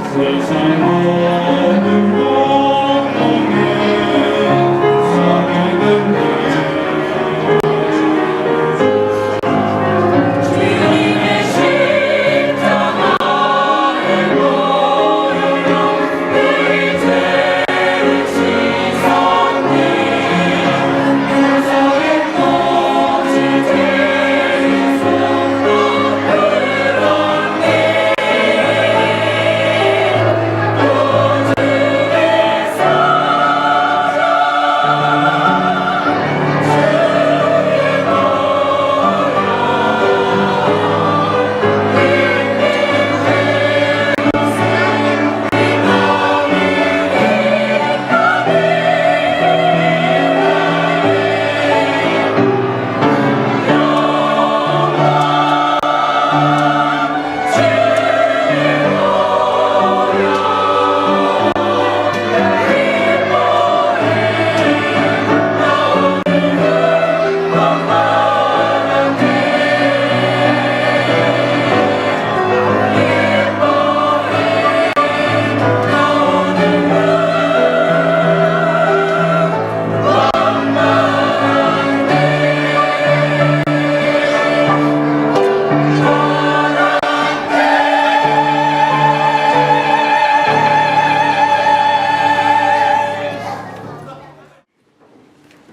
세상 모든 고통에 섬기는 주님의 십자가의 보혈로 우리 죄를 씻었네. 용서의 꽃이 되어서 흘렀네.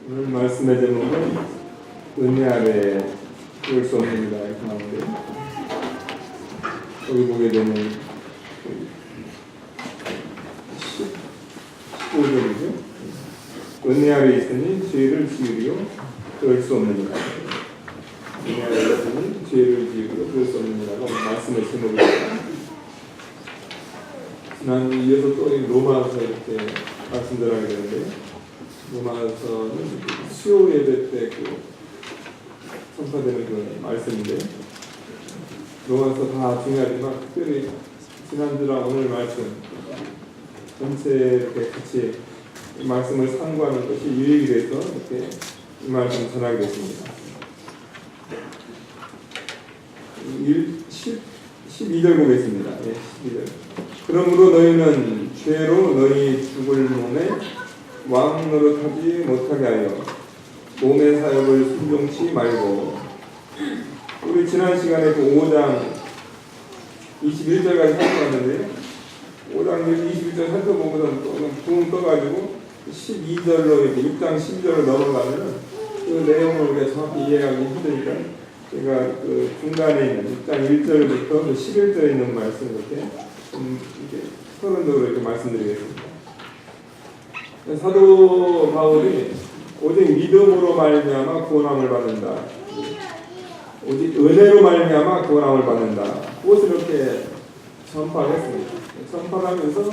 오늘 말씀의 제목은 은혜 아래 올 수 없습니다. 이렇게 나오는데 여기 보게 되면 15절이죠. 은혜 아래 있으니 죄를 지으려 그럴 수 없느니라. 은혜 아래 있으니 죄를 지으려 그럴 수 없느니라고 말씀의 제목입니다. 지난 이어서 또 로마서 이렇게 말씀드리게 되는데 로마서는 수요 예배 때 선포되는 그 말씀인데 로마서 다 중요하지만 특별히 지난주랑 오늘 말씀 전체 이렇게 같이 이 말씀을 상고하는 것이 유익이 돼서 이렇게 이 말씀 전하게 됐습니다. 12절 보겠습니다. 12절. 그러므로 너희는 죄로 너희 죽을 몸에 왕 노릇하지 못하게 하여 몸의 사역을 순종치 말고. 우리 지난 시간에 그 5장 21절까지 살펴봤는데 5장 21절 살펴보고서 붕 떠가지고 12절로 이렇게 6장 12절로 넘어가면은 그 내용을 우리가 정확히 이해하기 힘드니까 제가 그 중간에 있는 6장 1절부터 11절에 있는 말씀 이렇게 서론적으로 이렇게 말씀드리겠습니다. 사도 바울이 오직 믿음으로 말미암아 구원함을 받는다. 오직 은혜로 말미암아 구원함을 받는다. 그것을 이렇게 전파했습니다. 전파하면서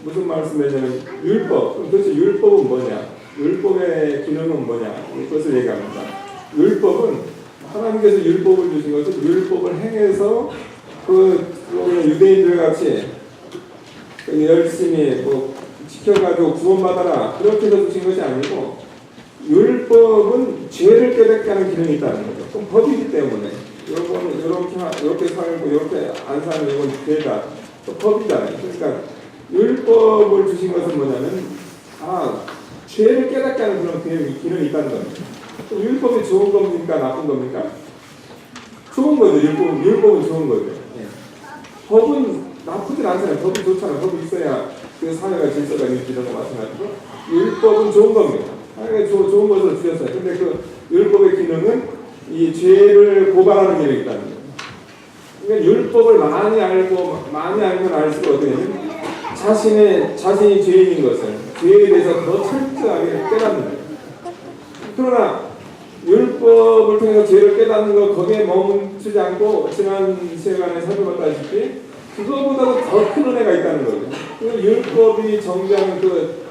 무슨 말씀이냐면 율법. 도대체 율법은 뭐냐? 율법의 기능은 뭐냐? 그것을 얘기합니다. 율법은 하나님께서 율법을 주신 것은 율법을 행해서 그 유대인들 같이 열심히 지켜가지고 구원받아라 그렇게 해서 주신 것이 아니고 율법은 죄를 깨닫게 하는 기능이 있다는 거죠. 그럼 법이기 때문에 이렇게 살고 이렇게 안 살면 이건 죄다. 또 법이잖아요. 그러니까 율법을 주신 것은 뭐냐면 죄를 깨닫게 하는 그런 기능이 있다는 겁니다. 율법이 좋은 겁니까? 나쁜 겁니까? 좋은 거죠. 율법은 좋은 거죠. 예. 법은 나쁘진 않잖아요. 법이 좋잖아요. 법이 있어야 그 사회가 질서가 유지되는 거 마찬가지로 율법은 좋은 겁니다. 하나님께 좋은 것을 주셨어요. 근데 그 율법의 기능은 이 죄를 고발하는 기능이 있다는 거예요. 그러니까 율법을 많이 알면 알수록 어떻게 되냐면 자신이 죄인인 것을 죄에 대해서 더 철저하게 깨닫는 거예요. 그러나 율법을 통해서 죄를 깨닫는 것 거기에 멈추지 않고 지난 시간에 살펴봤다시피 그거보다도 더 큰 은혜가 있다는 거죠. 율법이 정죄하는 그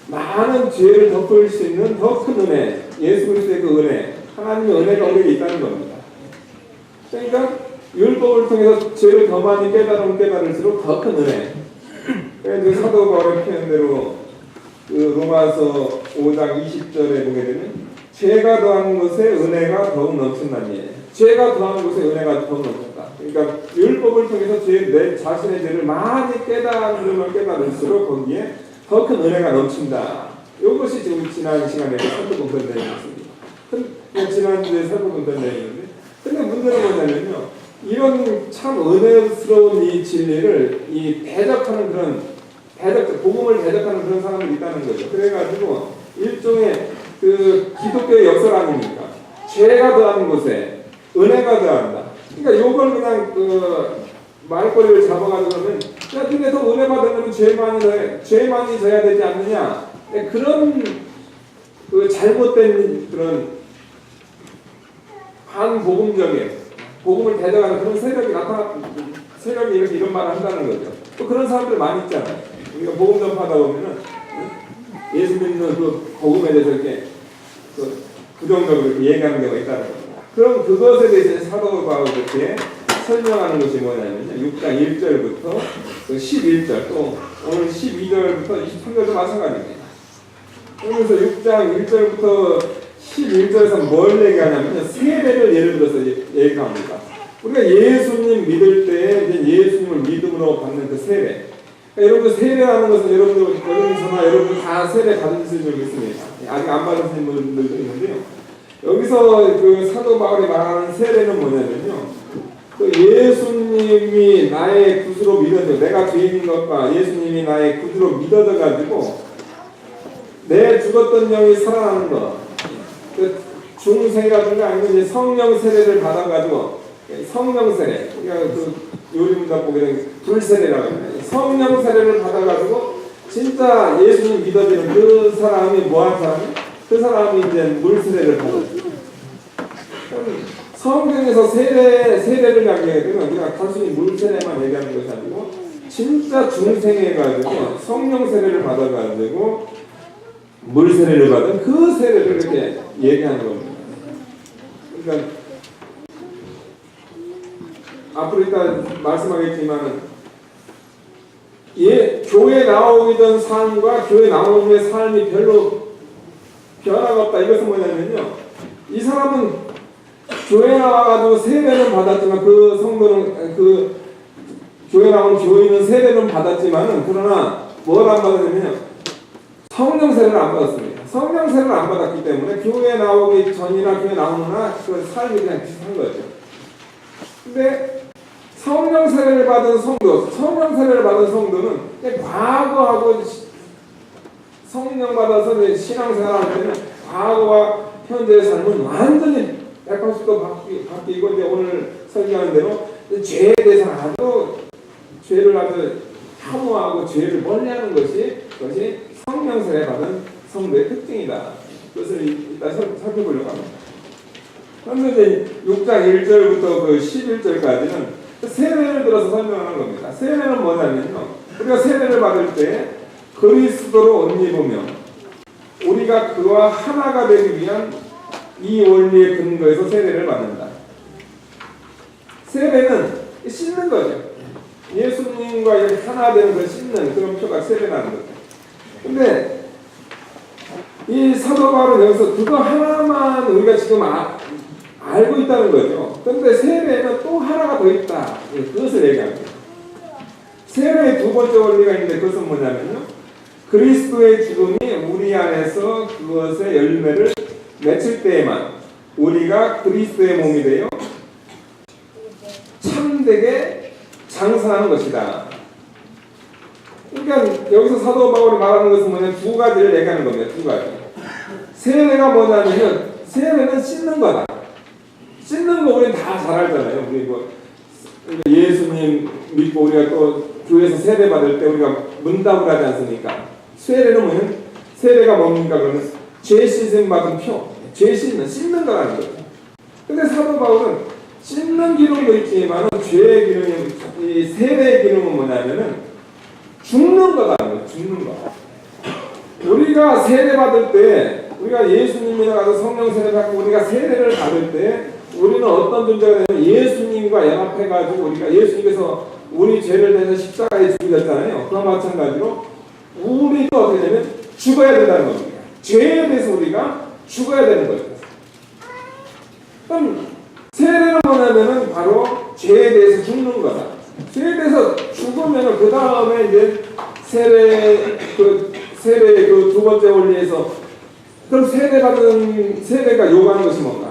많은 죄를 덮을 수 있는 더 큰 은혜, 예수 그리스도의 그 은혜, 하나님의 은혜가 우리에게 있다는 겁니다. 그러니까 율법을 통해서 죄를 더 많이 깨달을수록 더 큰 은혜. 그래서 사도 바울의 표현대로 그 로마서 5장 20절에 보게 되면 죄가 더한 것에 은혜가 더욱 넘친다니. 죄가 더한 것에 은혜가 더욱 넘친다. 그러니까 율법을 통해서 내 자신의 죄를 많이 깨달으면 깨달을수록 거기에 더 큰 은혜가 넘친다. 이것이 지금 지난 시간에 살펴본 내용이었습니다. 지난주에 살펴본 내용인데, 근데 문제는 뭐냐면요, 이런 참 은혜스러운 이 진리를 이 대적하는 그런 복음을 대적하는 그런 사람들이 있다는 거죠. 그래가지고 일종의 그 기독교의 역설 아닙니까? 죄가 더하는 곳에 은혜가 더한다. 그러니까 요걸 그냥 그 말꼬리를 잡아가지고 그러면, 야, 근데 더 은혜 받으면 죄 많이 져야 되지 않느냐? 그런 그 잘못된 그런 반복음적인 복음을 대적하는 그런 세력이 이렇게 이런 말을 한다는 거죠. 또 그런 사람들 많이 있잖아요. 우리가 복음 전파하다 보면은 예수 믿는 그 복음에 대해서 이렇게 부정적으로 이렇게 얘기하는 경우가 있다는 겁니다. 그럼 그것에 대해서 사도 바울이 이렇게 설명하는 것이 뭐냐면요, 6장 1절부터 11절, 또 오늘 12절부터 23절도 마찬가지입니다. 그러면서 6장 1절부터 11절에서 뭘 얘기하냐면요, 세례를 예를 들어서 얘기합니다. 우리가 예수님 믿을 때 이제 예수님을 믿음으로 받는 그 세례. 그러니까 여러분, 세례하는 것은 여러분 다 세례 받으신 줄 믿습니다. 아직 안 받으신 분들도 있는데요. 여기서 그 사도 바울이 말하는 세례는 뭐냐면요, 그 예수님이 나의 구주로 믿어져, 내가 죄인인 것과 예수님이 나의 구주로 믿어져 가지고 내 죽었던 영이 살아나는 것, 그 중생이라든가 아니면 이제 성령 세례를 받아가지고 성령 세례, 그러니까 그 요리문답법에 불세례라고 합니다. 성령 세례를 받아가지고 진짜 예수님 믿어지는 그 사람이 뭐한 사람이? 그 사람이 이제 물 세례를 받았죠. 성경에서 세례를 이야기하면 그냥 단순히 물 세례만 얘기하는 것이 아니고 진짜 중생해가지고 성령 세례를 받아가지고 물 세례를 받은 그 세례를 이렇게 얘기하는 겁니다. 그러니까 앞으로 이따 말씀하겠지만 교회 나오기 전 삶과 교회 나오는 후의 삶이 별로 변화가 없다. 이것은 뭐냐면요, 이 사람은 교회 나와가지고 세례는 받았지만 그 성도는 그 교회 나온 교인은 세례는 받았지만은 그러나 뭘 안 받았냐면요, 성령 세례를 안 받았습니다. 성령 세례를 안 받았기 때문에 교회 나오기 전이나 교회 나오느나 그 삶이 그냥 비슷한 거죠. 근데 성령 세례를 받은 성도는 과거하고 성령 받아서 신앙생활 할 때는 과거와 현재의 삶은 완전히 180도 바뀌고 이제 오늘 설교하는 대로 죄에 대해서 죄를 아주 혐오하고 죄를 멀리하는 것이 성령 세례 받은 성도의 특징이다. 그것을 이따 살펴보려고 합니다. 그런데 6장 1절부터 그 11절까지는 세례를 들어서 설명하는 겁니다. 세례는 뭐냐면요, 우리가 세례를 받을 때 그리스도로 옷 입으며 우리가 그와 하나가 되기 위한 이 원리의 근거에서 세례를 받는다. 세례는 씻는 거죠. 예수님과 하나 되는 걸 씻는 그런 표가 세례라는 거죠. 근데 이 사도 바울은 여기서 그거 하나만 우리가 지금 알고 있다는 거죠. 그런데 세례는 또 하나가 더 있다. 그것을 얘기합니다. 세례의 두 번째 원리가 있는데 그것은 뭐냐면요, 그리스도의 죽음이 우리 안에서 그것의 열매를 맺힐 때에만 우리가 그리스도의 몸이 되어 참되게 장사하는 것이다. 그러니까 여기서 사도 바울이 말하는 것은 뭐냐면 두 가지를 얘기하는 겁니다. 두 가지. 세례가 뭐냐면 세례는 씻는 거다. 씻는 거 우리는 다 잘 알잖아요. 우리 예수님 믿고 우리가 또 교회에서 세례 받을 때 우리가 문답을 하지 않습니까? 세례가 뭡니까? 그러면 죄 씻음 받은 표, 죄 씻는 거라는 거죠. 근데 사도 바울은 씻는 기능도 있지만 죄의 기능이, 이 세례의 기능은 뭐냐면은 죽는 거다는 거예요. 죽는 거. 우리가 세례 받을 때, 우리가 예수님이나 가서 성령 세례 받고 우리가 세례를 받을 때 우리는 어떤 존재가 되냐면 예수님과 연합해가지고 우리가 예수님께서 우리 죄를 대해서 십자가에 죽으셨잖아요. 그와 마찬가지로 우리도 어떻게 되면 죽어야 된다는 겁니다. 죄에 대해서 우리가 죽어야 되는 거죠. 그럼 세례는 뭐냐면은 바로 죄에 대해서 죽는 거다. 죄에 대해서 죽으면은 그 다음에 이제 세례 그 두 번째 원리에서 그럼 세례가 요구하는 것이 뭔가?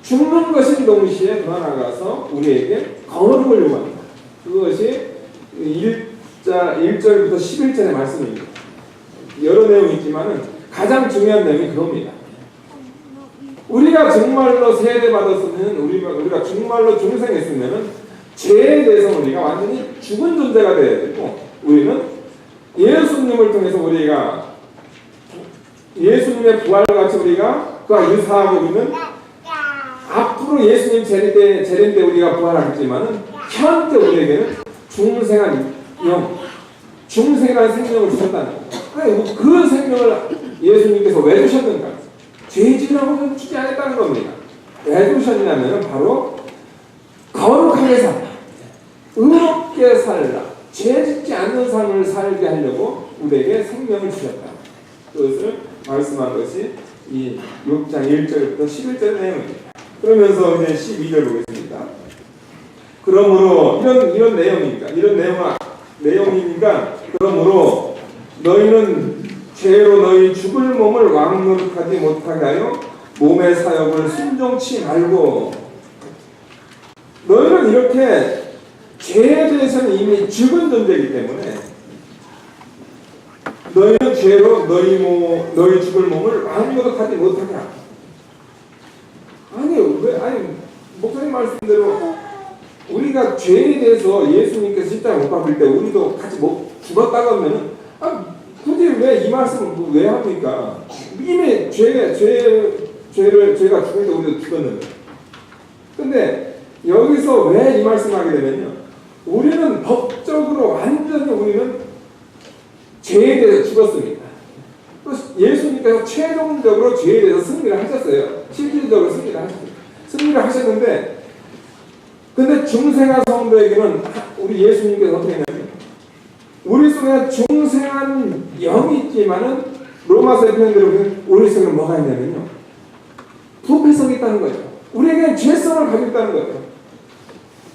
죽는 것인 동시에 더 나아가서 우리에게 거룩을 요구합니다. 그것이 1절부터 11절의 말씀입니다. 여러 내용이 있지만은 가장 중요한 내용이 그겁니다. 우리가 정말로 세례받았으면 우리가 정말로 중생했으면은 죄에 대해서 우리가 완전히 죽은 존재가 되어야 되고 우리는 예수님을 통해서 우리가 예수님의 부활과 같이 우리가 그와 유사하고 우리는 앞으로 예수님 재림 때 우리가 부활하겠지만은 현재 우리에게는 중생한 생명을 주셨다는 거예요. 그 생명을 예수님께서 왜 주셨는가? 죄지라고 주지 않았다는 겁니다. 왜 주셨냐면 바로 거룩하게 살라, 의롭게 살라, 죄 짓지 않는 삶을 살게 하려고 우리에게 생명을 주셨다. 그것을 말씀한 것이 이 6장 1절부터 11절 내용입니다. 그러면서 이제 12절 보겠습니다. 그러므로 이런 내용이니까 그러므로 너희는 죄로 너희 죽을 몸을 왕노릇하지 못하게 하여 몸의 사역을 순종치 말고 너희는 이렇게 죄에 대해서는 이미 죽은 존재이기 때문에 너희는 죄로 너희 죽을 몸을 왕노릇하지 못하게 하라. 아니 목사님 말씀대로 우리가 죄에 대해서 예수님께서 십자가 못 박을 때 우리도 같이 죽었다고 하면은 굳이 왜 이 말씀을 왜 합니까? 이미 죄가 죽을 때 우리도 죽었는데. 근데 여기서 왜 이 말씀을 하게 되면요. 우리는 법적으로 완전히 우리는 죄에 대해서 죽었습니다. 예수님께서 최종적으로 죄에 대해서 승리를 하셨어요. 실질적으로 승리를 하셨는데 근데 중생한 성도에게는 우리 예수님께서 어떻게 했냐면 우리 속에 중생한 영이 있지만은 로마서의 표현대로 우리 속에 뭐가 있냐면요. 부패성이 있다는 거죠. 우리에게 죄성을 가지고 있다는 거죠.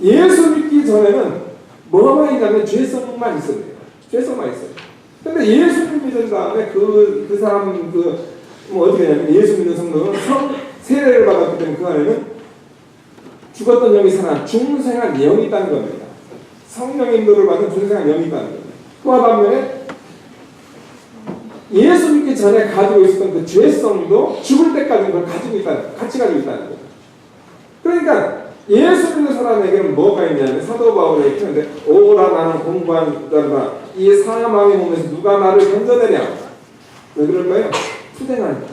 예수 믿기 전에는 뭐가 있냐면 죄성만 있었대요. 죄성만 있어요. 근데 예수를 믿은 다음에 그 사람 어떻게 하냐면 예수 믿는 성도는 세례를 받았기 때문에 그 안에는 죽었던 영이 살아 중생한 영이 있다는 겁니다. 성령 인도를 받은 중생한 영이 있다는 겁니다. 그와 반면에 예수 믿기 전에 가지고 있었던 그 죄성도 죽을 때까지 그걸 같이 가지고 있다는 거죠. 그러니까 예수 믿는 사람에게는 뭐가 있냐면 사도 바울의 표현인데 오라 나는 공부한 자다 이 사망의 몸에서 누가 나를 건져내랴. 왜 그럴까요? 투쟁하니까.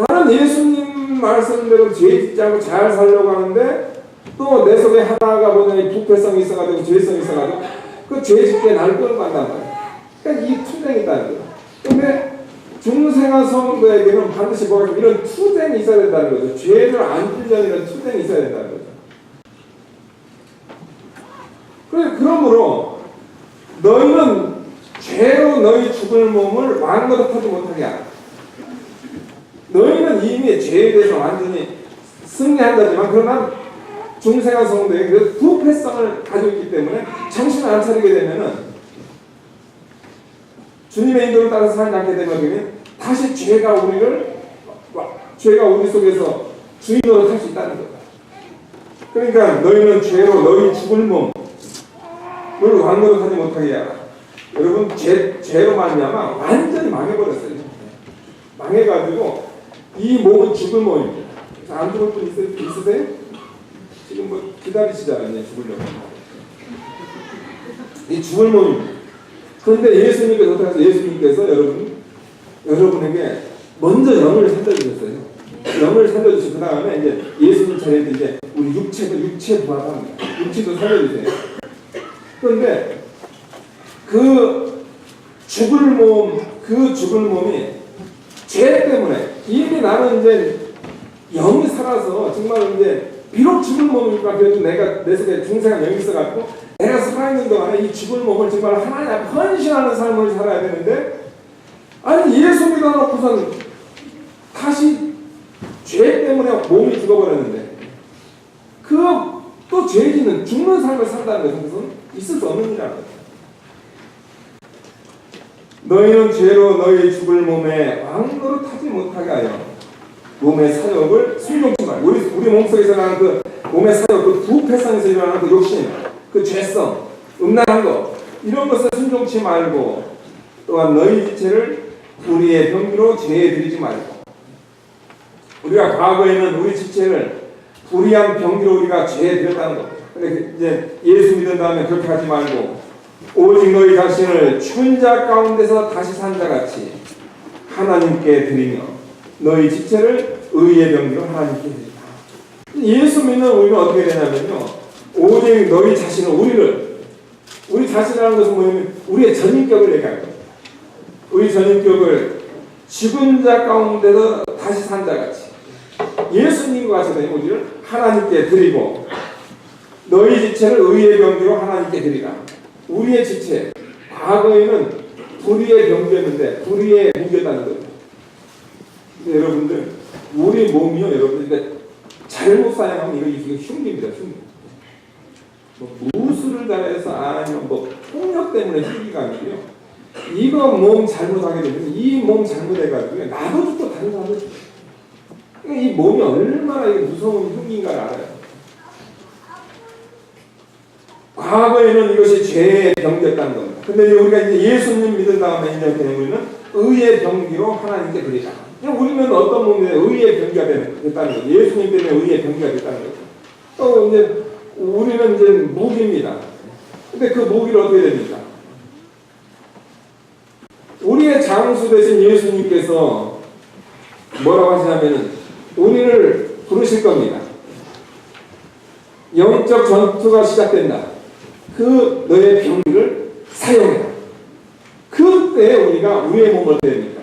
나는 예수님 말씀대로 죄 짓지 않고 잘 살려고 하는데 또 내 속에 하나가 뭐냐면 부패성이 있어가지고 죄성이 있어가지고 그 죄 짓게 나를 끌고 간단 말이야. 그러니까 이 투쟁이 있다는 거야. 근데 중생한 성도에게는 반드시 뭐가 이런 투쟁이 있어야 된다는 거죠. 죄를 안 지려는 이런 투쟁이 있어야 된다는 거죠. 그러므로 너희는 죄로 너희 죽을 몸을 왕노릇하지 못하게 하라. 너희는 이미 죄에 대해서 완전히 승리한다지만 그러나 중생한 성도의 그 부패성을 가지고 있기 때문에 정신을 안 차리게 되면은 주님의 인도를 따라서 살지 않게 되면 다시 죄가 우리 속에서 주인으로 살 수 있다는 거다. 그러니까 너희는 죄로 너희 죽을 몸을 왕노릇하지 못하게 하라. 여러분 죄로 말미암아 완전히 망해버렸어요. 망해가지고 이 몸은 죽을 몸입니다. 안 죽을 분 있으세요? 지금 뭐 기다리시잖아요. 죽으려고. 이 죽을 몸입니다. 그런데 예수님께서 어떻게 하세요? 예수님께서 여러분에게 먼저 영을 살려주셨어요. 영을 살려주시고 그 다음에 이제 예수님 차례에 이제 우리 육체 부활합니다. 육체도 살려주세요. 그런데 그 죽을 몸이 죄 때문에 이미 나는 이제 영이 살아서 정말 이제 비록 죽을 몸이니까 그래도 내가 내 속에 중생한 영이 있어갖고 내가 살아있는 동안에 이 죽을 몸을 정말 하나님 앞에 헌신하는 삶을 살아야 되는데 아니 예수 믿어놓고선 다시 죄 때문에 몸이 죽어버렸는데 또 죄 짓는 죽는 삶을 산다는 것은 있을 수 없는 일이라는 거예요. 너희는 죄로 너희 죽을 몸에 왕노릇하지 못하게 하여 몸의 사욕을 순종치 말고 우리 몸속에서 나는 그 몸의 사욕, 그 부패성에서 일어나는 그 욕심, 그 죄성, 음란한 것 이런 것을 순종치 말고 또한 너희 지체를 우리의 병기로 죄에 들이지 말고 우리가 과거에는 우리 지체를 불의한 병기로 우리가 죄에 들였다는 겁니다. 근데 이제 예수 믿은 다음에 그렇게 하지 말고 오직 너희 자신을 죽은 자 가운데서 다시 산 자 같이 하나님께 드리며 너희 지체를 의의 병기로 하나님께 드리라. 예수 믿는 우리는 어떻게 되냐면요. 오직 너희 자신을 우리 자신이라는 것은 뭐냐면 우리의 전인격을 얘기하는 겁니다. 우리 전인격을 죽은 자 가운데서 다시 산 자 같이 예수님과 같이 된 우리를 하나님께 드리고 너희 지체를 의의 병기로 하나님께 드리라. 우리의 지체 과거에는 불의의 병기였는데 불의의 무기였다는 거예요. 근데 여러분들 우리 몸이요 여러분들 잘못 사용하면 이거 흉기입니다. 흉기. 뭐 무술을 잘해서 아니면 뭐 폭력 때문에 흉기가 아니고요. 이거 몸 잘못하게 되면 이 몸 잘못해가지고 나도 죽고 다른 사람도 죽고 이 몸이 얼마나 무서운 흉기인가를 알아요. 과거에는 이것이 죄의 병기였다는 겁니다. 근데 우리가 이제 예수님 믿은 다음에 이제 우리는 의의 병기로 하나님께 드리자. 우리는 어떤 몸이에요? 의의 병기가 됐다는 거죠. 예수님 때문에 의의 병기가 됐다는 거죠. 또 이제 우리는 이제 무기입니다. 근데 그 무기를 어떻게 됩니까? 우리의 장수 되신 예수님께서 뭐라고 하시냐면은 우리를 부르실 겁니다. 영적 전투가 시작된다. 그 너의 병기를 사용해라. 그때 우리가 우리의 몸을 어떻게 됩니까?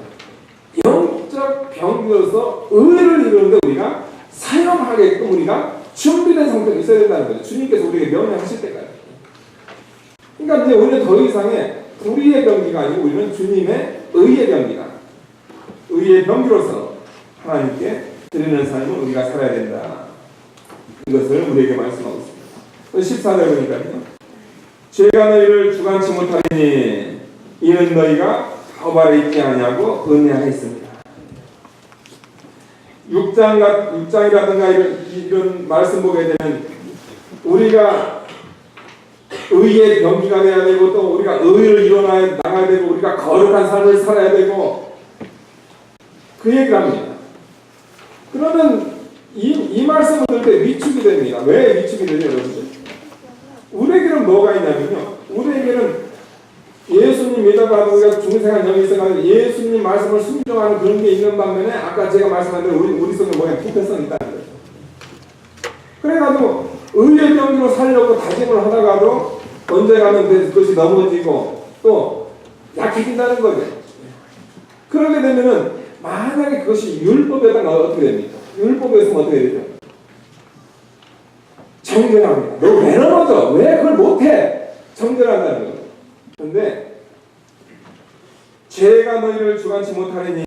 영적 병기로서 의를 이루는데 우리가 사용하게끔 우리가 준비된 상태가 있어야 된다는 거죠. 주님께서 우리에게 명령하실 때까지. 그러니까 이제 우리는 더 이상의 우리의 병기가 아니고 우리는 주님의 의의 병기다. 의의 병기로서 하나님께 드리는 삶을 우리가 살아야 된다. 이것을 우리에게 말씀하고 있습니다. 14절 보니까요. 죄가 너희를 주관치 못하리니 이는 너희가 법 아래 있지 아니하고 은혜하였습니다. 6장이라든가 이런 말씀 보게 되면 우리가 의의 병기가 되어야 되고 또 우리가 의를 이뤄나야 나가야 되고 우리가 거룩한 삶을 살아야 되고 그 얘기를 합니다. 그러면 이 말씀을 들을 때 위축이 됩니다. 왜 위축이 되죠, 여러분들? 우리에게는 뭐가 있냐면요. 우리에게는 예수님 믿어가지고 우리가 중생한 영이 있어가지고 예수님 말씀을 순종하는 그런 게 있는 반면에 아까 제가 말씀한 대로 우리 속에 뭐야 부패성이 있다는 거죠. 그래가지고 의의 병기로 살려고 다짐을 하다가도 언제 가면 그것이 넘어지고 또 약해진다는 거죠. 그러게 되면은 만약에 그것이 율법에다가 어떻게 됩니까? 율법에서 어떻게 되죠? 정죄합니다. 너 왜 넘어져? 왜 그걸 못해? 정죄한다는 거예요. 그런데 죄가 너희를 주관치 못하리니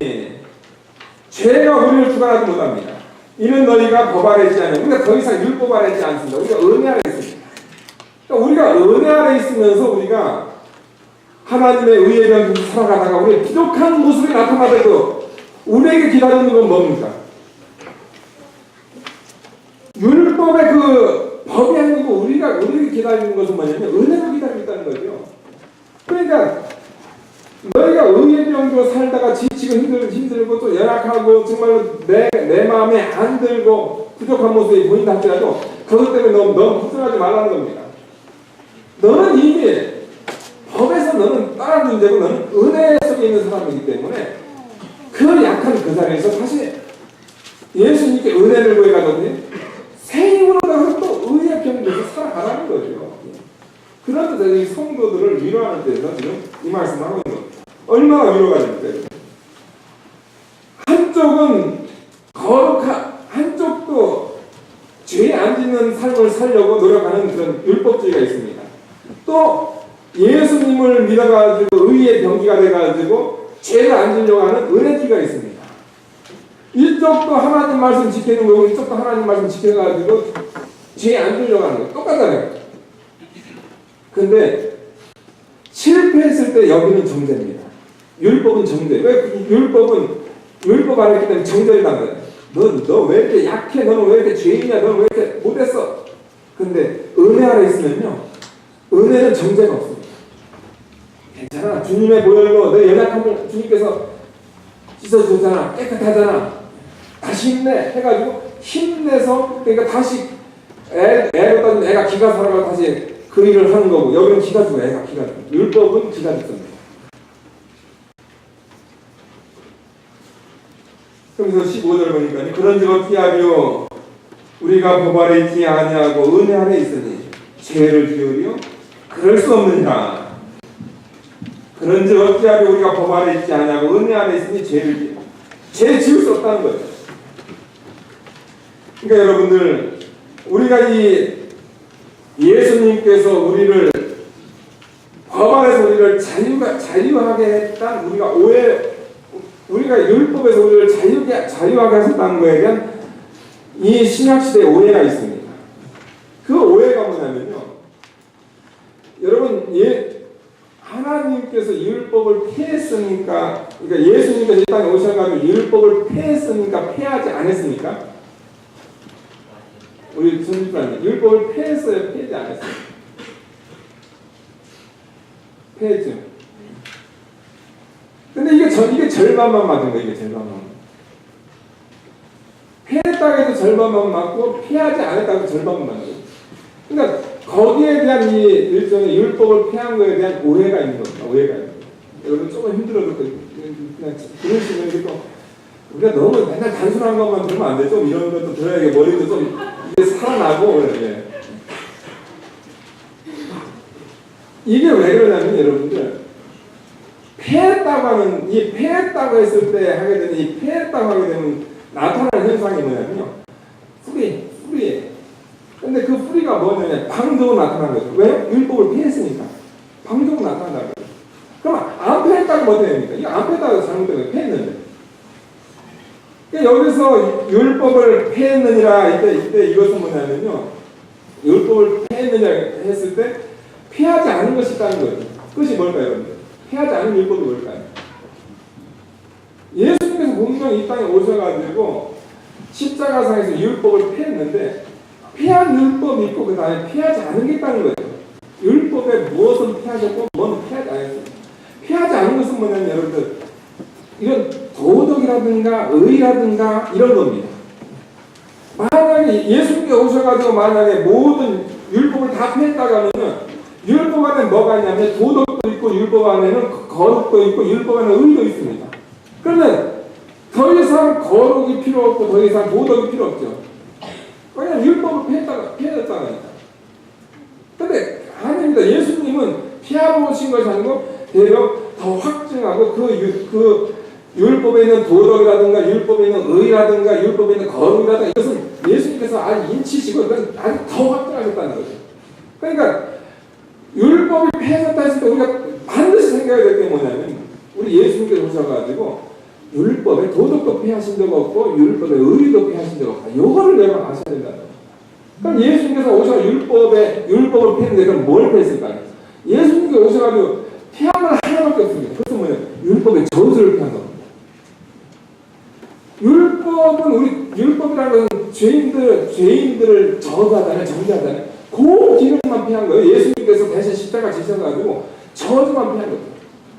죄가 우리를 주관하지 못합니다. 이는 너희가 법 아래 있지 않아요. 우리가 더 이상 율법 아래 있지 않습니다. 우리가 은혜 아래 있습니다. 그러니까 우리가 은혜 아래 있으면서 우리가 하나님의 의에 대한 것을 살아가다가 우리의 부족한 모습이 나타나더라도 우리에게 기다리는 건 뭡니까? 율법의 그 법이 아니고 우리에게 기다리는 것은 뭐냐면 은혜가 기다리고 있다는 거죠. 그러니까 너희가 의의 병기로 살다가 지치고 힘들고 또 열악하고 정말로 내 마음에 안 들고 부족한 모습이 보인다 할지라도 그것 때문에 너무 걱정하지 말라는 겁니다. 너는 이미 법에서 너는 다른 문제고 너는 은혜 속에 있는 사람이기 때문에 그 약한 그 자리에서 다시 예수님께 은혜를 구해가더니 새 힘으로 나가서 또 의의 병기에서 살아가라는 거죠. 그런 데서 성도들을 위로하는 데서 지금 이 말씀을 하고 있는 겁니다. 얼마나 위로가 됩니까? 한쪽은 한쪽도 죄에 안 짓는 삶을 살려고 노력하는 그런 율법주의가 있습니다. 또 예수님을 믿어가지고 의의 병기가 돼가지고 죄를 안 지려고 하는 은혜주의가 있습니다. 이쪽도 하나님 말씀 지키는 거고 이쪽도 하나님 말씀 지켜가지고 죄에 안 들려가는 거예요. 똑같잖아요. 근데 실패했을 때 여기는 정죄입니다. 율법은 정죄. 왜 율법 안에 있기 때문에 정죄를 거예요. 너 왜 이렇게 약해? 너는 왜 이렇게 죄인이야? 너는 왜 이렇게 못했어? 근데 은혜 안에 있으면요, 은혜는 정죄가 없습니다. 괜찮아. 주님의 보혈로 내 연약함을 주님께서 씻어주잖아. 깨끗하잖아. 다시 힘내. 해가지고 힘내서, 그러니까 다시 애로 따지면 애가 기가 살아가 다시 그 일을 하는 거고, 여기는 기가 죽어. 애가 기가 죽어. 율법은 기가 죽습니다. 그래서 15절 보니까 그런즉 어찌 하리요 우리가 법 아래 있지 아니하고 은혜 아래 있으니 죄를 지으리요 그럴 수 없느니라. 그런즉 어찌 하리요 우리가 법 아래 있지 아니하고 은혜 아래 있으니 죄 지을 수 없다는 거예요. 그러니까 여러분들, 우리가 이 예수님께서 우리를 법 안에서 우리를 자유하게 했던, 우리가 율법에서 우리를 자유하게 하셨다는 거에 대한 이 신약시대의 오해가 있습니다. 그 오해가 뭐냐면요, 여러분, 하나님께서 율법을 폐했으니까, 그러니까 예수님께서 이 땅에 오셔가지고 율법을 폐했으니까 폐하지 않았습니까? 우리 선지자님, 율법을 폐했어요? 폐하지 않았어요? 폐했죠. 근데 이게 절반만 맞은 거예요. 이게 절반만. 폐했다고 해도 절반만 맞고, 폐하지 않았다고 해도 절반만 맞는 거예요. 그러니까 거기에 대한 이 일종의 율법을 폐한 거에 대한 오해가 있는 겁니다. 오해가 있는 거예요. 여러분 조금 힘들어도 그냥 들으시면 이게 또, 우리가 너무 맨날 단순한 것만 들으면 안 돼. 좀 이런 것도 들어야 머리도 좀 이게 살아나고 그래. 이게 왜 그러냐면 여러분들, 폐했다고 했을 때 하게 되는, 이 폐했다고 하게 되면 나타나는 현상이 뭐냐면요, 뿌리예요. 근데 그 뿌리가 뭐냐면 방종으로 나타나는 거죠. 왜? 율법을 폐했으니까 방종으로 나타난다는 거예요. 그럼 안 폐했다고 뭐 됩니까? 이거 안 폐했다고 잘못된 거예요. 폐했는데. 그러니까 여기서 율법을 폐했느니라, 이때 이것은 뭐냐면요, 율법을 폐했느냐 했을 때 폐하지 않은 것이 있다는 거예요. 그것이 뭘까요, 여러분들? 폐하지 않은 율법이 뭘까요? 예수님께서 분명히 이 땅에 오셔가지고 십자가상에서 율법을 폐했는데, 폐한 율법이 있고 그 다음에 폐하지 않은 게 있다는 거예요. 율법에 무엇은 폐하셨고 무엇은 폐하지 않았어요. 폐하지 않은 것은 뭐냐면 여러분들, 이런 도덕이라든가 의라든가 이런 겁니다. 만약에 예수님께 오셔가지고 만약에 모든 율법을 다 폐했다고 하면은, 율법 안에 뭐가 있냐면 도덕도 있고, 율법 안에는 거룩도 있고, 율법 안에 의도 있습니다. 그러면 더 이상 거룩이 필요 없고 더 이상 도덕이 필요 없죠. 왜냐하면 율법을 폐했다니까. 근데 아닙니다. 예수님은 피하러 오신 것이 아니고 대려 더 확증하고 그 율법에 있는 도덕이라든가 율법에 있는 의라든가 율법에 있는 거룩이라든가, 이것은 예수님께서 아주 인치시고 아주 더 확증하셨다는 거죠. 그러니까 율법이 폐해졌다 했을 때 우리가 반드시 생각해야 될 게 뭐냐면, 우리 예수님께서 오셔가지고 율법에 도덕도 폐하신 적 없고 율법에 의도 폐하신 적 없다. 이거를 여러분 아셔야 된다는 거예요. 그럼 예수님께서 오셔서 율법을 폐했는데 그럼 뭘 폐했을까요? 예수님께서 오셔가지고 폐한 건 하나밖에 없습니다. 그것은 뭐예요? 율법의 저주를 폐한 겁니다. 율법이라는 것은 죄인들을 저주하잖아요, 정죄하잖아요. 그 기능만 피한 거예요. 예수님께서 대신 십자가 지셔가지고 저주만 피한 거죠.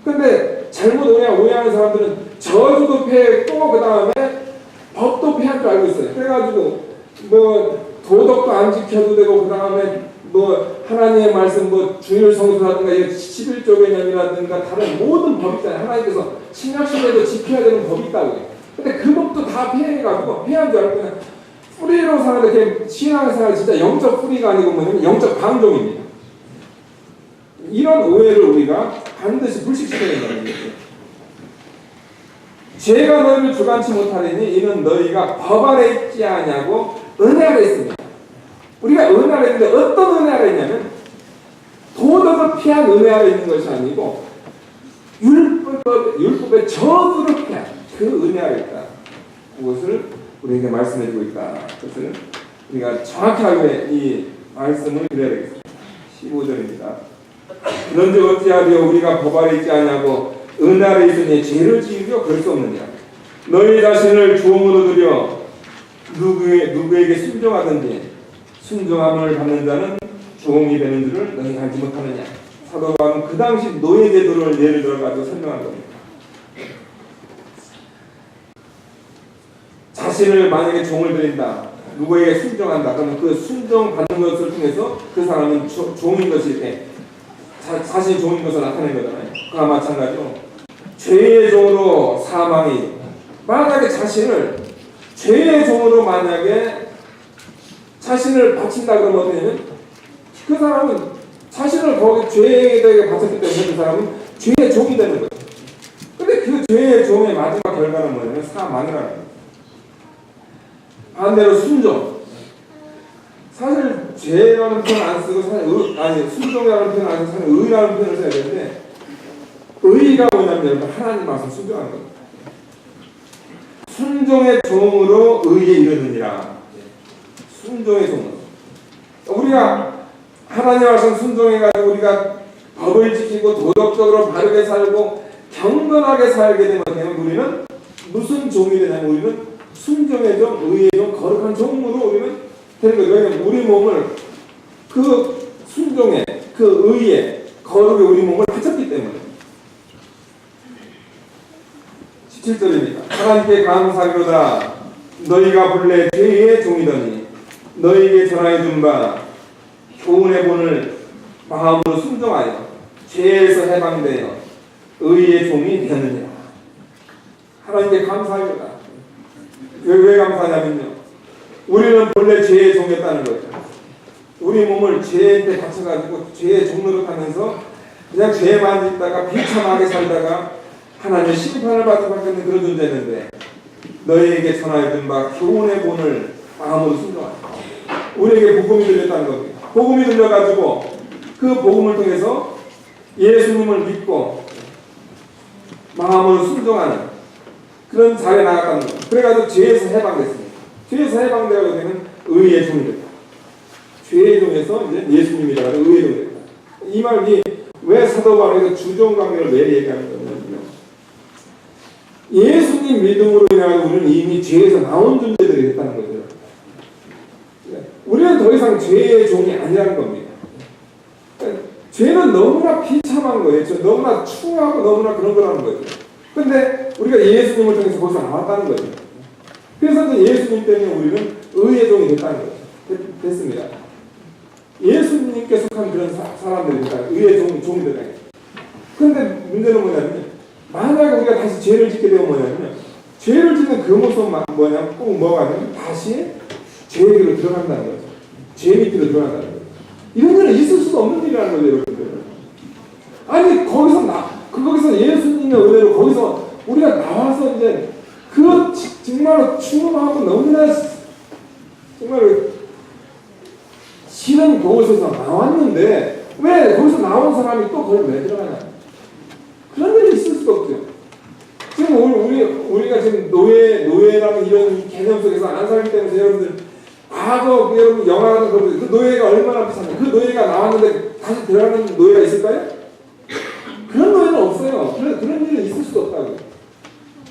근데 잘못 오해하는 사람들은 저주도 피했고 그 다음에 법도 피할 줄 알고 있어요. 그래가지고 뭐 도덕도 안 지켜도 되고, 그 다음에 뭐 하나님의 말씀, 뭐 주일 성수라든가 11조 개념이라든가 다른 모든 법 있잖아요. 하나님께서 신약시대에도 지켜야 되는 법이 있다고 해요. 근데 그 법도 다 피해가지고, 피한 줄 알고 그냥 뿌리로 사는데, 신앙생활 진짜 영적 뿌리가 아니고 뭐냐면 영적 방종입니다. 이런 오해를 우리가 반드시 불식시켜야 된다는 거죠. 죄가 너희를 주관치 못하리니 이는 너희가 법 아래 있지 아니하고 은혜 아래 있습니다. 우리가 은혜 아래 있는데 어떤 은혜 아래 있냐면, 도덕을 피한 은혜 아래 있는 것이 아니고 율법의 저주를 피한 그 은혜 아래 있다. 그것을 우리에게 말씀해주고 있다. 그것을 우리가 정확하게 이 말씀을 드려야 되겠습니다. 15절입니다. 그런즉 어찌하리요 우리가 법 아래 있지 아니하고 은 아래 있으니 죄를 지으려 그럴 수 없느냐. 너희 자신을 종으로 들여 누구에게 순종하든지 순종함을 받는 자는 종이 되는 줄을 너희 알지 못하느냐. 사도 바울은 그 당시 노예 제도를 예를 들어가지고 설명한 겁니다. 자신을 만약에 종을 드린다, 누구에게 순종한다, 그러면 그 순종받는 것을 통해서 그 사람은 종인 것일 때 자신이 종인 것을 나타낸 거잖아요. 그와 마찬가지로 죄의 종으로 사망이, 만약에 자신을 죄의 종으로 만약에 자신을 바친다 그러면 어떻게 되냐면 그 사람은 자신을 거기 죄에게 바쳤기 때문에 그 사람은 죄의 종이 되는 거예요. 근데 그 죄의 종의 마지막 결과는 뭐냐면 사망이라는 거예요. 반대로 순종. 사실 죄라는 표현 안 쓰고 순종이라는 표현 안 쓰고 의라는 표현을 써야 되는데 의가 뭐냐면 여러분 하나님 말씀 순종하는 겁니다. 순종의 종으로 의에 이르느니라. 순종의 종으로. 우리가 하나님 말씀 순종해가지고 우리가 법을 지키고 도덕적으로 바르게 살고 경건하게 살게 되면 우리는 무슨 종이 되냐면 우리는 순종의 종, 의의 종, 거룩한 종으로 우리는 되는 거예요. 왜냐하면 우리 몸을 그 순종에, 그 의에, 거룩에 우리 몸을 바쳤기 때문에. 17절입니다. 하나님께 감사하리로다. 너희가 본래 죄의 종이더니 너희에게 전하여 준 바 교훈의 본을 마음으로 순종하여 죄에서 해방되어 의의 종이 되느니라. 하나님께 감사합니다. 왜 감사하냐면요, 우리는 본래 죄의 종이었다는 거죠. 우리 몸을 죄한테 바쳐가지고 죄의 종로로 타면서 그냥 죄만 짓다가 비참하게 살다가 하나님의 심판을 받을 수밖에 없는 그런 존재였는데 너희에게 전하여 준 바 교훈의 본을 마음으로 순종하여 우리에게 복음이 들렸다는 겁니다. 복음이 들려가지고 그 복음을 통해서 예수님을 믿고 마음으로 순종하는 그런 자리에 나아가는 거예요. 그래가지고 죄에서 해방됐습니다. 죄에서 해방되게 되면 의의 종이 됐다. 죄의 종에서 이제 예수님이라고 하는 의의 종이 됐다. 이 말이 왜 사도 바울에서 주종관계를 왜 얘기하는 거냐면요, 예수님 믿음으로 인하여 우리는 이미 죄에서 나온 존재들이 됐다는 거죠. 우리는 더 이상 죄의 종이 아니라는 겁니다. 죄는 너무나 비참한 거예요. 너무나 추하고 너무나 그런 거라는 거죠. 근데 우리가 예수님을 통해서 거기서 나왔다는 거죠. 그래서 이제 예수님 때문에 우리는 의의 종이 됐다는 거죠. 됐습니다. 예수님께 속한 그런 사람들입니다. 의의 종이 됐다. 근데 문제는 뭐냐면 만약에 우리가 다시 죄를 짓게 되면 뭐냐면 죄를 짓는 그 모습만 뭐냐면 꼭 뭐가 되면 다시 죄의 길로 들어간다는 거죠. 죄 밑으로 들어간다는 거죠. 이런 일은 있을 수가 없는 일이라는 거죠, 여러분들. 아니 거기서 예수님의 은혜로 거기서 우리가 나와서 이제 그 정말로 충만하고 너무나 정말 싫은 그곳에서 나왔는데 왜 거기서 나온 사람이 또 거기 왜 들어가냐? 그런 일이 있을 수가 없죠. 지금 우리가 지금 노예라는 이런 개념 속에서 안 살기 때문에 여러분들 과거 여러분 영화 같은 거 그 노예가 얼마나 비싼데 그 노예가 나왔는데 다시 들어가는 노예가 있을까요? 그런 노예는 없어요. 그런 일은 있을 수가 없다고요.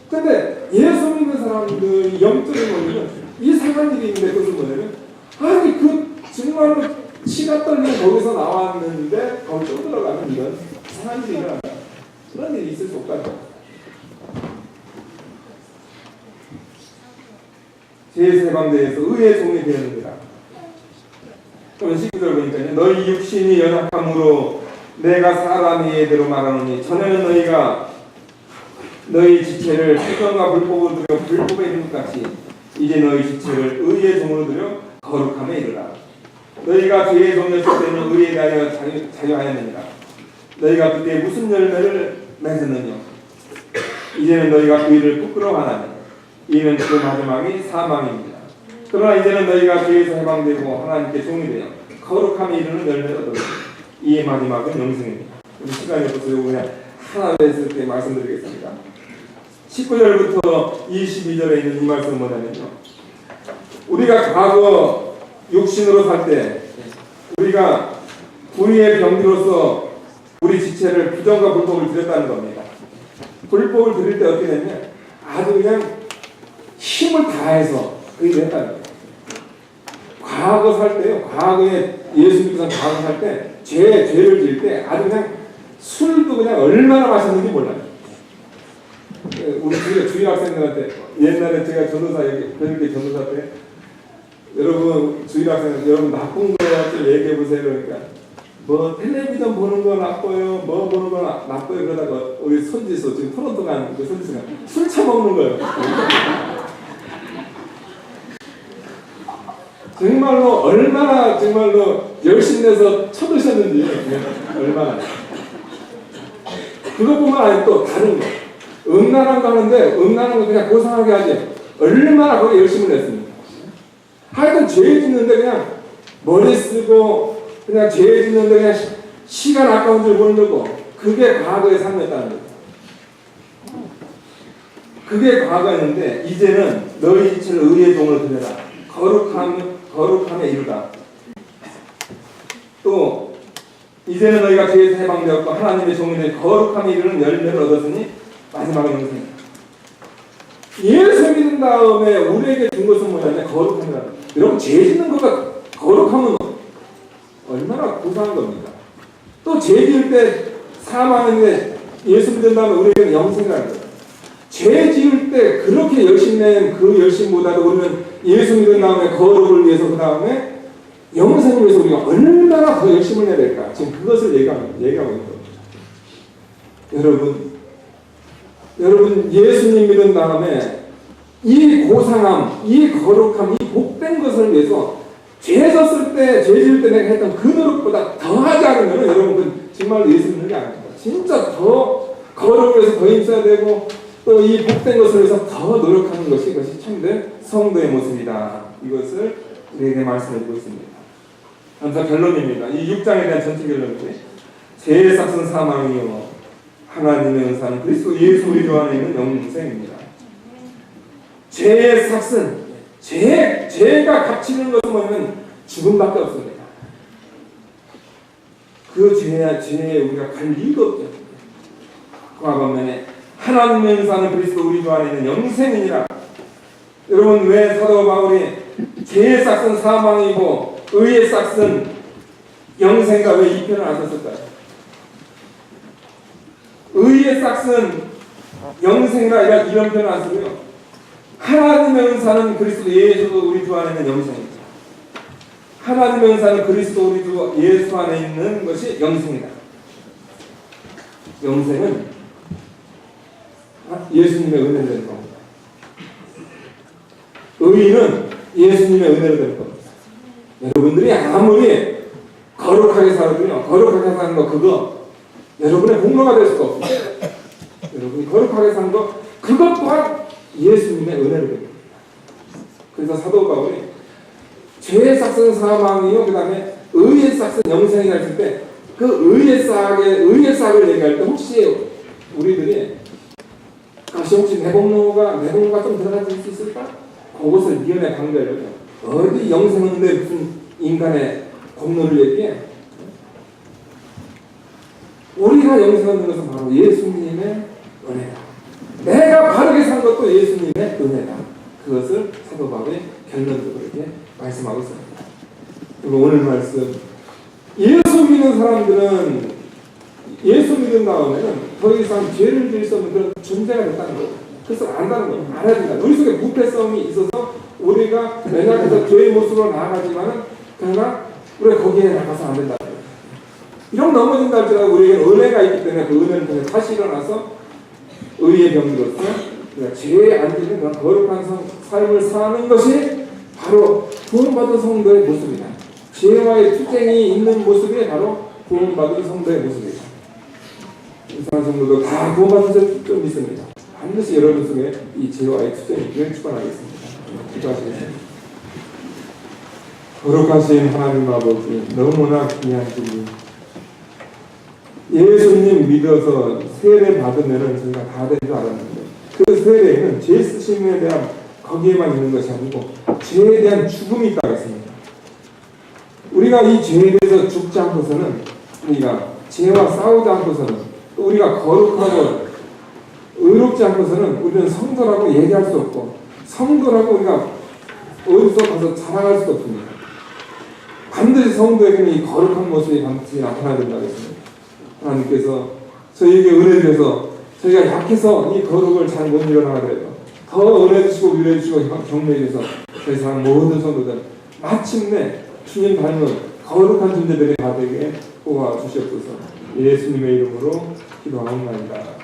근데 예수 믿는 사람들이 영적인 거는 이상한 일이 있는데 그것은 뭐냐면 아니 그 정말로 치가 떨리는 거기서 나왔는데 거기 또 들어가는 이런 이상한 일이 일어난다. 그런 일이 있을 수 없다고. 죄에서 해방되어서 의의 종이 되었느니라. 그럼 19절 보니까요. 너희 육신이 연약함으로 내가 사람의 예대로 말하노니 전에는 너희가 너희 지체를 실정과 불법으로 들여 불법에 이른 것 같이 이제 너희 지체를 의의 종으로 들여 거룩함에 이르라. 너희가 죄의 종이었을 때는 의에 대하여 자유하였느니라. 너희가 그때 무슨 열매를 맺었느냐. 이제는 너희가 그 일을 부끄러워하나니 이는 그 마지막이 사망입니다. 그러나 이제는 너희가 죄에서 해방되고 하나님께 종이 되어 거룩함에 이르는 열매를 얻으리라. 이 마지막은 영생입니다. 우리 시간이 없어서 그냥 하나 했을 때 말씀드리겠습니다. 19절부터 22절에 있는 이 말씀은 뭐냐면요, 우리가 과거 육신으로 살 때 우리가 불의의 병기로서 우리 지체를 부정과 불법을 드렸다는 겁니다. 불법을 드릴 때 어떻게 되냐면 아주 그냥 힘을 다해서 그렇게 했다는 거예요. 과거 살 때요. 과거에 예수 믿고서 과거 살 때 죄를 지을 때 아주 그냥 술도 그냥 얼마나 마셨는지 몰라요. 우리 주일 학생들한테 옛날에 제가 전도사 별개 전도사 때 여러분 주일 학생들 여러분 나쁜 거 좀 얘기해 보세요. 그러니까 뭐 텔레비전 보는 거 나빠요. 뭐 보는 거 나빠요. 그러다가 우리 손지수 지금 토론토 간 그 손지수가 술 처먹는 거예요. 정말로 얼마나 정말로 열심히 내서 쳐드셨는지 얼마나 그것뿐만 아니고 또 다른 거 음란한 거 하는데 음란한 거 그냥 고상하게 하지 얼마나 거기 열심히 냈습니까? 하여튼 죄 짓는데 그냥 머리 쓰고 그냥 죄 짓는데 그냥 시간 아까운 줄 모르고 그게 과거의 삶이었다는 거예요. 그게 과거였는데 이제는 너희 지체를 의의 종을 드려라. 거룩함에 이르다. 또 이제는 너희가 죄에서 해방되었고 하나님의 종이 거룩함에 이르는 열매를 얻었으니 마지막은 영생이다. 예수 믿은 다음에 우리에게 준 것은 뭐냐면 거룩함이라는 거예요. 여러분 죄 짓는 것과 거룩함은 얼마나 고상한 겁니까? 또 죄 지을 때 사망하는데 예수 믿은 다음에 우리에게는 영생이라는 거예요. 죄 지을 때 그렇게 열심히 낸 그 열심보다도 우리는 예수 믿은 다음에 거룩을 위해서 그 다음에 영생을 위해서 우리가 얼마나 더 열심을 내야 될까? 지금 그것을 얘기하고 있는 겁니다. 여러분 예수님 믿은 다음에 이 고상함, 이 거룩함, 이 복된 것을 위해서 죄 졌을 때, 죄 지을 때 내가 했던 그 노력보다 더 하지 않으면 여러분 정말 예수 믿는 게 아닙니다. 진짜 더 거룩을 위해서 더 힘써야 되고 또 이 복된 것을 위해서 더 노력하는 것이 참된 성도의 모습이다. 이것을 우리에게 말씀해주고 있습니다. 그래서 결론입니다. 이 6장에 대한 전체 결론인데 죄의 삭은 사망이요 하나님의 은사는 그리스도 예수 우리 안에 있는 영생입니다. 죄의 삭은 죄가 갇히는 것은 뭐냐면 죽음밖에 없습니다. 그 죄에 우리가 갈 이유가 없죠. 그와 반면에 하나님의 은사는 그리스도 우리 주 안에 있는 영생이니라. 여러분 왜 사도 바울이 죄의 삭은 사망이고 의의 삭은 영생과 왜 이 표현을 안 썼을까요? 의의 삭은 영생이라 이런 표현을 안 쓰고요. 하나님의 은사는 그리스도 예수 우리 주 안에 있는 영생입니다. 하나님의 은사는 그리스도 우리 주 예수 안에 있는 것이 영생이다. 영생은 예수님의 은혜를 된 겁니다. 의는 예수님의 은혜를 된 겁니다. 여러분들이 아무리 거룩하게 살아도요, 거룩하게 사는 거 그거 여러분의 공로가 될 수가 없습니다. 여러분이 거룩하게 사는 거 그것 또한 예수님의 은혜를 줍니다. 그래서 사도 바울이 죄의 삭은 사망이요, 그 다음에 의의 삭은 영생이라 했을 때 그 의의 삭을 얘기할 때 혹시 우리들이 혹시 내공로가 좀 들어갈 수 있을까? 그것을 미연에 방대하려고 어디 영생인데 무슨 인간의 공로를 얘기해? 우리가 영생 얻는 것은 바로 예수님의 은혜다. 내가 바르게 산 것도 예수님의 은혜다. 그것을 사도 바울이 결론적으로 이렇게 말씀하고 있습니다. 그리고 오늘 말씀 예수 믿는 사람들은 예수 믿은 다음에는 더 이상 죄를 지을 수 없는 그런 존재가 됐다는 거예요. 그래서 안다는 거예요. 알아야 된다. 우리 속에 부패성이 있어서 우리가 매달려서 죄의 모습으로 나아가지만은 그러나 우리가 거기에 나가서 안 된다. 이런 넘어진다 할지라도 우리에게 은혜가 있기 때문에 그 은혜를 통해 다시 일어나서 의의 병기로서 우리가 죄에 안 지는 그런 거룩한 삶을 사는 것이 바로 구원받은 성도의 모습이다. 죄와의 투쟁이 있는 모습이 바로 구원받은 성도의 모습이다. 이상한 성도도 다 구원받은 줄 믿습니다. 반드시 여러분 속에 이 죄와의 투쟁이 있기를 축원하겠습니다. 기도하시겠습니다. 거룩하신 하나님 아버지, 너무나 귀한 분이 예수님 믿어서 세례 받으면 저희가 다 된 줄 알았는데 그 세례는 죄 쓰심에 대한 거기에만 있는 것이 아니고 죄에 대한 죽음이 있다고 했습니다. 우리가 이 죄에 대해서 죽지 않고서는, 우리가 죄와 싸우지 않고서는, 또 우리가 거룩하고 의롭지 않고서는 우리는 성도라고 얘기할 수 없고, 성도라고 우리가 어디서 가서 자랑할 수도 없습니다. 반드시 성도에게는 이 거룩한 모습이 반드시 나타나야 된다고 했습니다. 하나님께서 저희에게 은혜 주셔서 저희가 약해서 이 거룩을 잘 못 일어나게 돼요. 더 은혜 주시고 위로해 주시고 격려해 주셔서 저희 사람 모든 성도들 마침내 주님 닮은 거룩한 존재들이 다 되게 뽑아 주시옵소서. 예수님의 이름으로 기도하옵나이다.